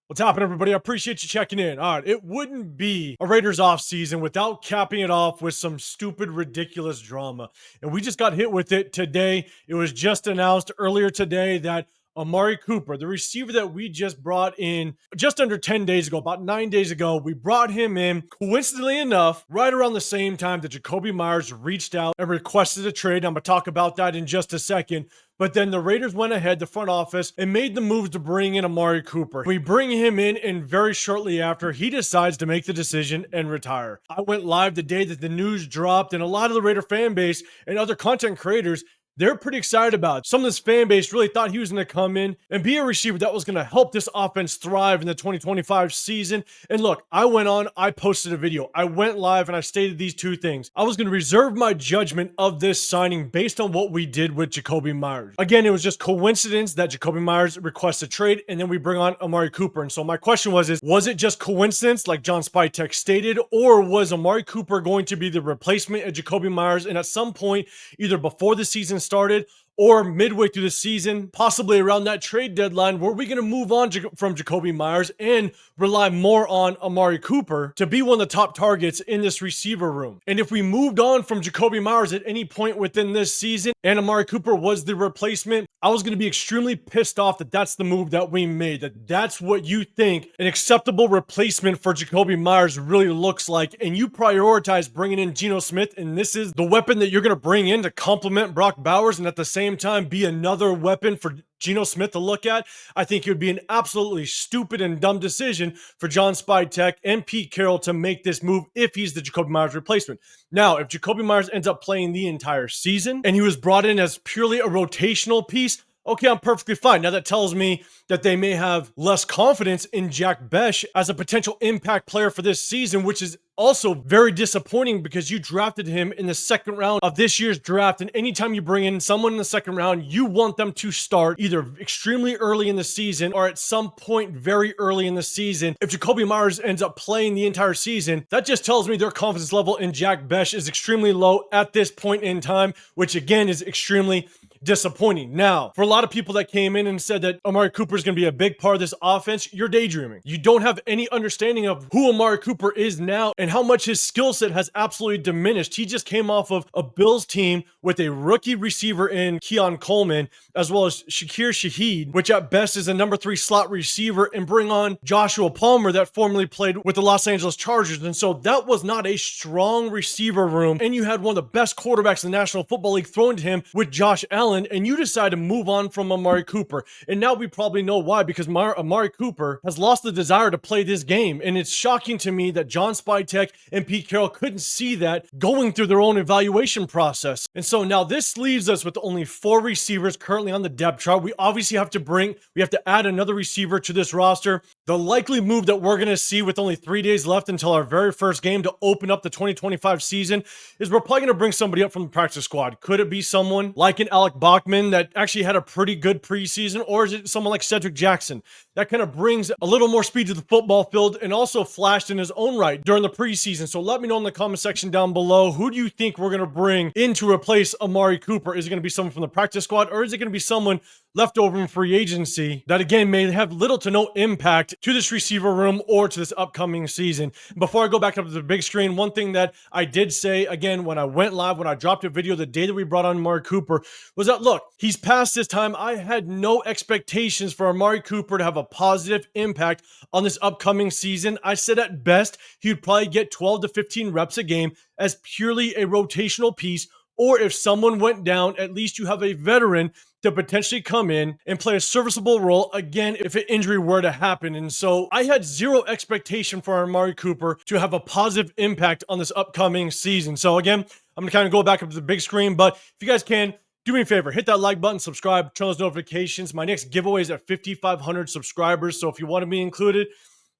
What's happening, everybody? I appreciate you checking in. All right, it wouldn't be a Raiders off season without capping it off with some stupid, ridiculous drama. And we just got hit with it today. It was just announced earlier today that Amari Cooper, the receiver that we just brought in just under 10 days ago, about 9 days ago, we brought him in, coincidentally enough, right around the same time that Jakobi Meyers reached out and requested a trade. I'm going to talk about that in just a second. But then the Raiders went ahead, the front office, and made the moves to bring in Amari Cooper. We bring him in, and very shortly after, he decides to make the decision and retire. I went live the day that the news dropped, and a lot of the Raider fan base and other content creators, they're pretty excited about it. Some of this fan base really thought he was going to come in and be a receiver that was going to help this offense thrive in the 2025 season. And look, I went on, I posted a video, I went live, and I stated these two things. I was going to reserve my judgment of this signing based on what we did with Jakobi Meyers. Again, it was just coincidence that Jakobi Meyers requests a trade, and then we bring on Amari Cooper. And so my question was it just coincidence, like John Spytek stated, or was Amari Cooper going to be the replacement of Jakobi Meyers? And at some point, either before the season started or midway through the season, possibly around that trade deadline, were we going to move on from Jakobi Meyers and rely more on Amari Cooper to be one of the top targets in this receiver room? And if we moved on from Jakobi Meyers at any point within this season and Amari Cooper was the replacement, I was going to be extremely pissed off that that's the move that we made, that's what you think an acceptable replacement for Jakobi Meyers really looks like, and you prioritize bringing in Geno Smith, and this is the weapon that you're going to bring in to complement Brock Bowers and at the same time be another weapon for Geno Smith to look at. I think it would be an absolutely stupid and dumb decision for John Spytek and Pete Carroll to make this move if he's the Jakobi Meyers replacement. Now, if Jakobi Meyers ends up playing the entire season and he was brought in as purely a rotational piece, okay, I'm perfectly fine. Now that tells me that they may have less confidence in Jack Besh as a potential impact player for this season, which is also very disappointing because you drafted him in the second round of this year's draft. And anytime you bring in someone in the second round, you want them to start either extremely early in the season or at some point very early in the season. If Jakobi Meyers ends up playing the entire season, that just tells me their confidence level in Jack Besh is extremely low at this point in time, which again is extremely disappointing. Now, for a lot of people that came in and said that Amari Cooper is going to be a big part of this offense, you're daydreaming. You don't have any understanding of who Amari Cooper is now and how much his skill set has absolutely diminished. He just came off of a Bills team with a rookie receiver in Keon Coleman, as well as Shakir Shaheed, which at best is a number 3 slot receiver, and bring on Joshua Palmer that formerly played with the Los Angeles Chargers. And so that was not a strong receiver room. And you had one of the best quarterbacks in the National Football League thrown to him with Josh Allen, and you decide to move on from Amari Cooper. And now we probably know why, because Amari Cooper has lost the desire to play this game. And it's shocking to me that John Spytek and Pete Carroll couldn't see that going through their own evaluation process. And so now this leaves us with only 4 receivers currently on the depth chart. We obviously have to add another receiver to this roster. The likely move that we're going to see with only 3 days left until our very first game to open up the 2025 season is we're probably going to bring somebody up from the practice squad. Could it be someone like an Alec Bachman that actually had a pretty good preseason, or is it someone like Cedric Jackson that kind of brings a little more speed to the football field and also flashed in his own right during the preseason? So let me know in the comment section down below, who do you think we're going to bring in to replace Amari Cooper? Is it going to be someone from the practice squad, or is it going to be someone left over in free agency that again may have little to no impact to this receiver room or to this upcoming season? Before I go back up to the big screen, one thing that I did say again when I went live, when I dropped a video the day that we brought on Amari Cooper, was that look, he's past his time. I had no expectations for Amari Cooper to have a positive impact on this upcoming season. I said at best he would probably get 12 to 15 reps a game as purely a rotational piece, or if someone went down, at least you have a veteran to potentially come in and play a serviceable role again if an injury were to happen. And so I had zero expectation for Amari Cooper to have a positive impact on this upcoming season. So again, I'm going to kind of go back up to the big screen, but if you guys can, do me a favor, hit that like button, subscribe, turn those notifications. My next giveaway is at 5,500 subscribers. So if you want to be included,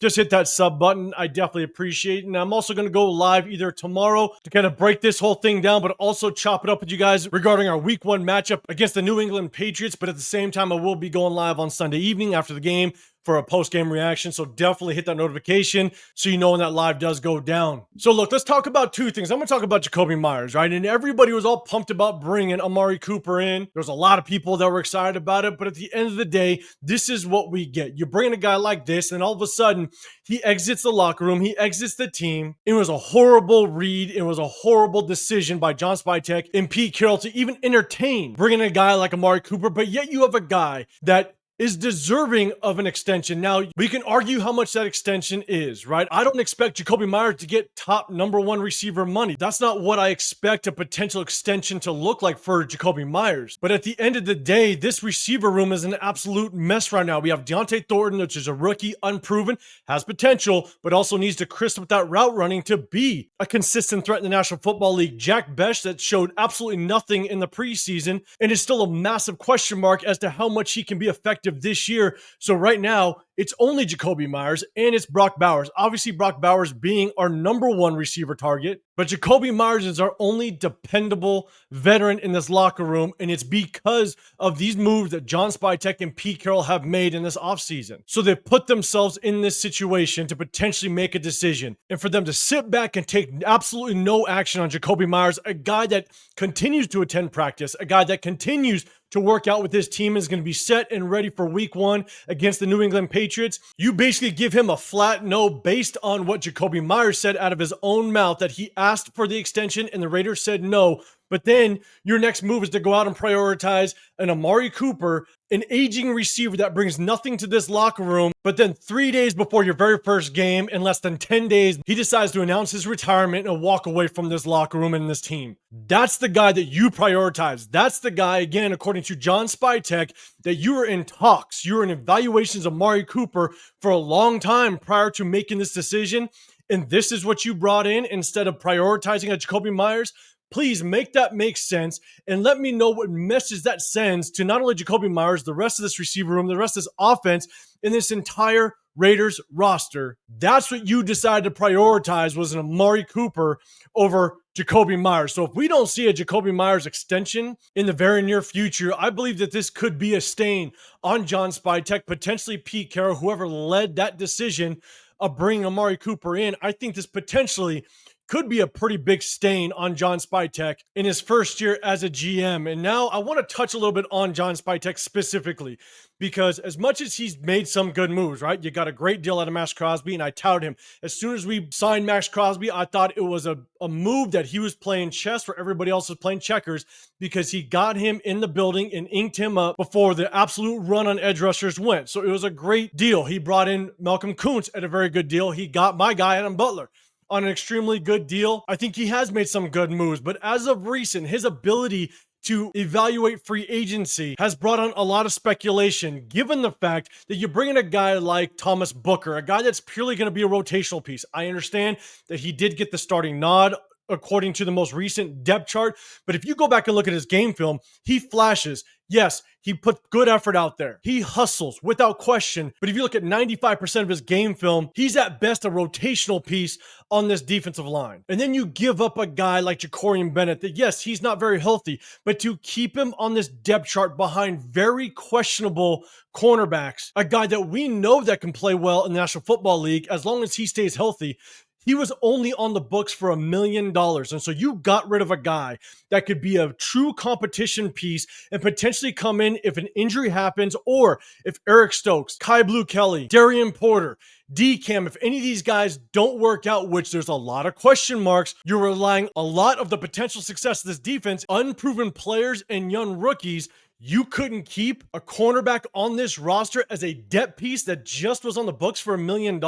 just hit that sub button. I definitely appreciate it. And I'm also going to go live either tomorrow to kind of break this whole thing down, but also chop it up with you guys regarding our week 1 matchup against the New England Patriots. But at the same time, I will be going live on Sunday evening after the game for a post-game reaction. So definitely hit that notification so you know when that live does go down. So look, let's talk about two things. I'm going to talk about Jakobi Meyers, right? And everybody was all pumped about bringing Amari Cooper in. There's a lot of people that were excited about it, but at the end of the day, this is what we get. You bring in a guy like this, and all of a sudden, he exits the locker room, he exits the team. It was a horrible read. It was a horrible decision by John Spytek and Pete Carroll to even entertain bringing a guy like Amari Cooper, but yet you have a guy that is deserving of an extension. Now, we can argue how much that extension is, right? I don't expect Jakobi Meyers to get top #1 receiver money. That's not what I expect a potential extension to look like for Jakobi Meyers. But at the end of the day, this receiver room is an absolute mess right now. We have Deontay Thornton, which is a rookie, unproven, has potential, but also needs to crisp up that route running to be a consistent threat in the National Football League. Jack Besh, that showed absolutely nothing in the preseason and is still a massive question mark as to how much he can be effective this year. So right now, it's only Jakobi Meyers and it's Brock Bowers. Obviously, Brock Bowers being our #1 receiver target, but Jakobi Meyers is our only dependable veteran in this locker room, and it's because of these moves that John Spytek and Pete Carroll have made in this offseason. So they've put themselves in this situation to potentially make a decision, and for them to sit back and take absolutely no action on Jakobi Meyers, a guy that continues to attend practice, a guy that continues to work out with his team, is going to be set and ready for week 1 against the New England Patriots. You basically give him a flat no based on what Jakobi Meyers said out of his own mouth, that he asked for the extension and the Raiders said no. But then your next move is to go out and prioritize an Amari Cooper, an aging receiver that brings nothing to this locker room. But then 3 days before your very first game, in less than 10 days, he decides to announce his retirement and walk away from this locker room and this team. That's the guy that you prioritize. That's the guy, again, according to John Spytek, that you were in talks. You were in evaluations of Amari Cooper for a long time prior to making this decision. And this is what you brought in instead of prioritizing a Jakobi Meyers. Please make that make sense and let me know what message that sends to not only Jakobi Meyers, the rest of this receiver room, the rest of this offense, and this entire Raiders roster. That's what you decided to prioritize, was an Amari Cooper over Jakobi Meyers. So if we don't see a Jakobi Meyers extension in the very near future, I believe that this could be a stain on John Spytek, potentially Pete Carroll, whoever led that decision of bringing Amari Cooper in. I think this potentially could be a pretty big stain on John Spytek in his first year as a GM. And now I want to touch a little bit on John Spytek specifically, because as much as he's made some good moves, right? You got a great deal out of maxxcrosby, and I touted him. As soon as we signed maxxcrosby, I thought it was a move that he was playing chess where everybody else was playing checkers, because he got him in the building and inked him up before the absolute run on edge rushers went. So it was a great deal. He brought in Malcolm Kuntz at a very good deal. He got my guy, Adam Butler, on an extremely good deal. I think he has made some good moves, but as of recent, his ability to evaluate free agency has brought on a lot of speculation, given the fact that you bring in a guy like Thomas Booker, a guy that's purely going to be a rotational piece. I understand that he did get the starting nod according to the most recent depth chart, but if you go back and look at his game film, he flashes. Yes, he put good effort out there. He hustles without question. But if you look at 95% of his game film, he's at best a rotational piece on this defensive line. And then you give up a guy like Jacorian Bennett that, yes, he's not very healthy, but to keep him on this depth chart behind very questionable cornerbacks, a guy that we know that can play well in the National Football League as long as he stays healthy, he was only on the books for $1 million. And so you got rid of a guy that could be a true competition piece and potentially come in if an injury happens, or if Eric Stokes, Kai Blue Kelly, Darian Porter, D-Cam, if any of these guys don't work out, which there's a lot of question marks, you're relying a lot of the potential success of this defense, unproven players and young rookies. You couldn't keep a cornerback on this roster as a depth piece that just was on the books for $1 million,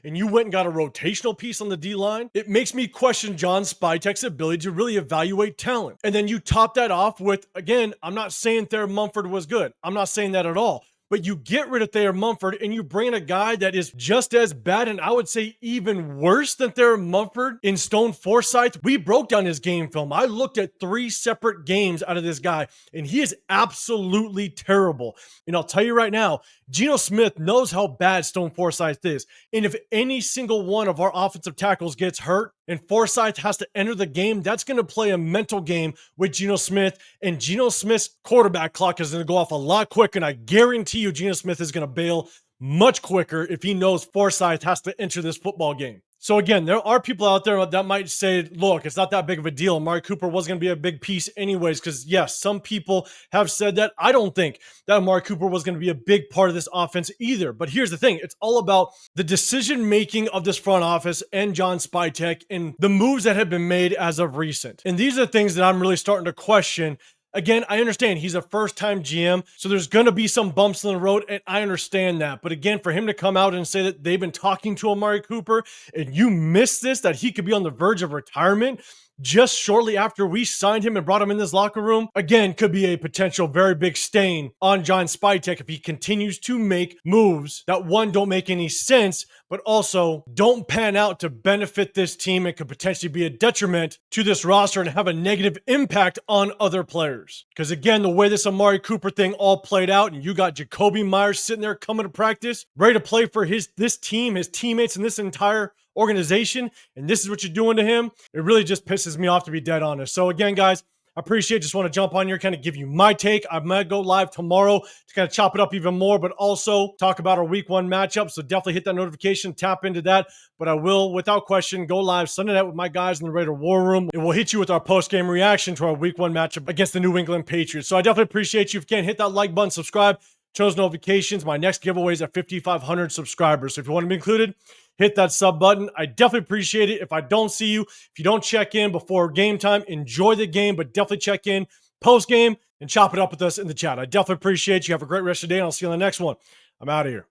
and you went and got a rotational piece on the D-line. It makes me question John Spytek's ability to really evaluate talent. And then you top that off with, again, I'm not saying Thayer Mumford was good. I'm not saying that at all. But you get rid of Thayer Mumford and you bring in a guy that is just as bad, and I would say even worse than Thayer Mumford, in Stone Forsythe. We broke down his game film. I looked at 3 separate games out of this guy, and he is absolutely terrible. And I'll tell you right now, Geno Smith knows how bad Stone Forsythe is. And if any single one of our offensive tackles gets hurt and Forsythe has to enter the game, that's going to play a mental game with Geno Smith. And Geno Smith's quarterback clock is going to go off a lot quicker. And I guarantee you Geno Smith is going to bail much quicker if he knows Forsyth has to enter this football game. So again, there are people out there that might say, look, it's not that big of a deal. Amari Cooper was going to be a big piece anyways, because yes, some people have said that. I don't think that Amari Cooper was going to be a big part of this offense either. But here's the thing. It's all about the decision-making of this front office and John Spytek and the moves that have been made as of recent. And these are things that I'm really starting to question. Again, I understand he's a first-time GM, so there's going to be some bumps in the road, and I understand that. But again, for him to come out and say that they've been talking to Amari Cooper, and you missed this, that he could be on the verge of retirement just shortly after we signed him and brought him in this locker room, again, could be a potential very big stain on John Spytek if he continues to make moves that, one, don't make any sense, but also don't pan out to benefit this team and could potentially be a detriment to this roster and have a negative impact on other players. Because again, the way this Amari Cooper thing all played out, and you got Jacoby Myers sitting there coming to practice, ready to play for this team, his teammates, and this entire organization, and this is what you're doing to him, it really just pisses me off, to be dead honest. So again, guys, I appreciate, just want to jump on here, kind of give you my take. I might go live tomorrow to kind of chop it up even more, but also talk about our week 1 matchup. So definitely hit that notification, tap into that. But I will, without question, go live Sunday night with my guys in the Raider War Room, and we'll hit you with our post-game reaction to our week 1 matchup against the New England Patriots. So I definitely appreciate you. If you can, hit that like button, subscribe, turn those notifications. My next giveaway is at 5,500 subscribers. So if you want to be included, hit that sub button. I definitely appreciate it. If I don't see you, if you don't check in before game time, enjoy the game, but definitely check in post-game and chop it up with us in the chat. I definitely appreciate you. Have a great rest of the day, and I'll see you on the next one. I'm out of here.